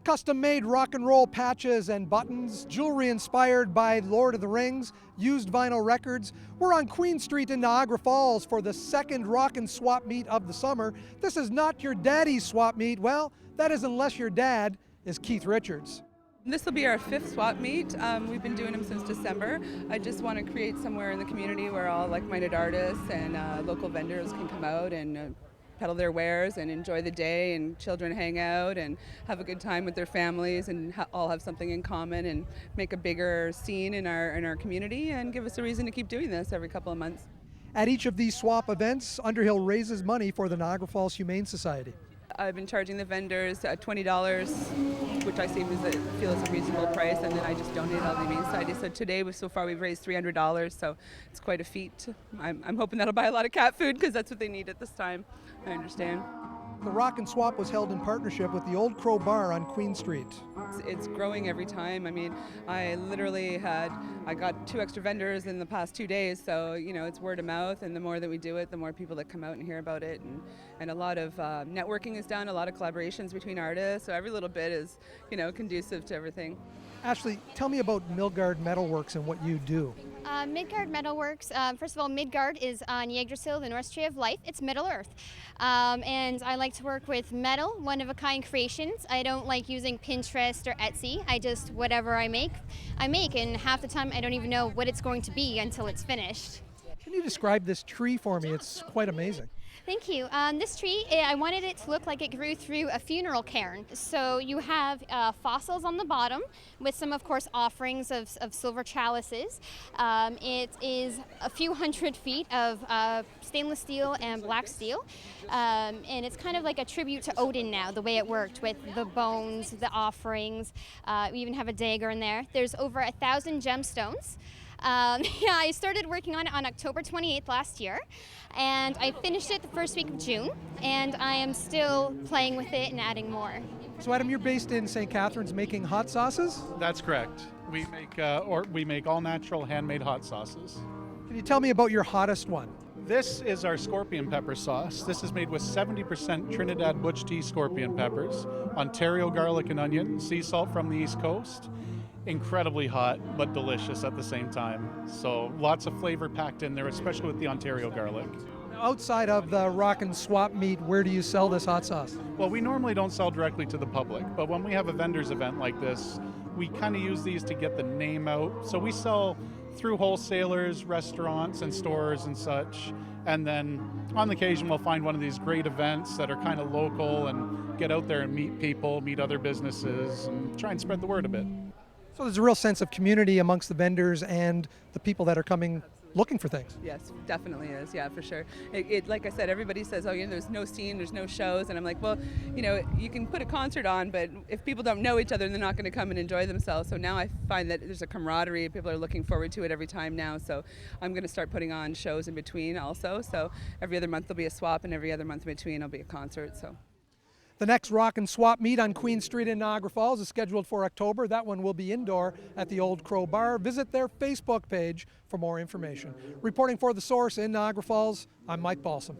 Custom-made rock and roll patches and buttons, jewelry inspired by Lord of the Rings, used vinyl records. We're on Queen Street in Niagara Falls for the second rock and swap meet of the summer. This is not your daddy's swap meet. Well, that is unless your dad is Keith Richards. This will be our fifth swap meet. We've been doing them since December. I just want to create somewhere in the community where all like-minded artists and local vendors can come out and peddle their wares and enjoy the day, and children hang out and have a good time with their families and all have something in common and make a bigger scene in our community and give us a reason to keep doing this every couple of months. At each of these swap events, Underhill raises money for the Niagara Falls Humane Society. I've been charging the vendors $20, which I feel is a reasonable price, and then I just donate all to the Humane Society. So today, so far, we've raised $300, so it's quite a feat. I'm hoping that'll buy a lot of cat food because that's what they need at this time. I understand. The Rock and Swap was held in partnership with the Old Crow Bar on Queen Street. It's growing every time. I mean, I got 2 extra vendors in the past 2 days, so it's word of mouth, and the more that we do it, the more people that come out and hear about it, and a lot of networking is done, a lot of collaborations between artists, so every little bit is conducive to everything. Ashley, tell me about Milgard Metalworks and what you do. Midgard Metalworks, first of all, Midgard is on Niagara, the North Tree of Life. It's Middle Earth. And I like to work with metal, one-of-a-kind creations. I don't like using Pinterest or Etsy. Whatever I make, and half the time I don't even know what it's going to be until it's finished. Can you describe this tree for me? It's quite amazing. Thank you. This tree, I wanted it to look like it grew through a funeral cairn. So you have fossils on the bottom with some, of course, offerings of silver chalices. It is a few hundred feet of stainless steel and black steel. And it's kind of like a tribute to Odin now, the way it worked with the bones, the offerings. We even have a dagger in there. There's over 1,000 gemstones. I started working on it on October 28th last year, and I finished it the first week of June, and I am still playing with it and adding more. So Adam, you're based in St. Catharines making hot sauces? That's correct. We make all natural handmade hot sauces. Can you tell me about your hottest one? This is our scorpion pepper sauce. This is made with 70% Trinidad Butch Tea scorpion peppers, Ontario garlic and onion, sea salt from the East Coast. Incredibly hot, but delicious at the same time. So lots of flavor packed in there, especially with the Ontario garlic. Outside of the Rock and Swap meet, where do you sell this hot sauce? Well, we normally don't sell directly to the public, but when we have a vendors event like this, we kind of use these to get the name out. So we sell through wholesalers, restaurants, and stores and such. And then on occasion, we'll find one of these great events that are kind of local and get out there and meet people, meet other businesses, and try and spread the word a bit. So there's a real sense of community amongst the vendors and the people that are coming looking for things. Yes, definitely is. Yeah, for sure. It like I said, everybody says, there's no scene, there's no shows. And I'm like, well, you can put a concert on, but if people don't know each other, they're not going to come and enjoy themselves. So now I find that there's a camaraderie. People are looking forward to it every time now. So I'm going to start putting on shows in between also. So every other month there'll be a swap, and every other month in between there'll be a concert. So. The next Rock and Swap meet on Queen Street in Niagara Falls is scheduled for October. That one will be indoor at the Old Crow Bar. Visit their Facebook page for more information. Reporting for The Source in Niagara Falls, I'm Mike Balsom.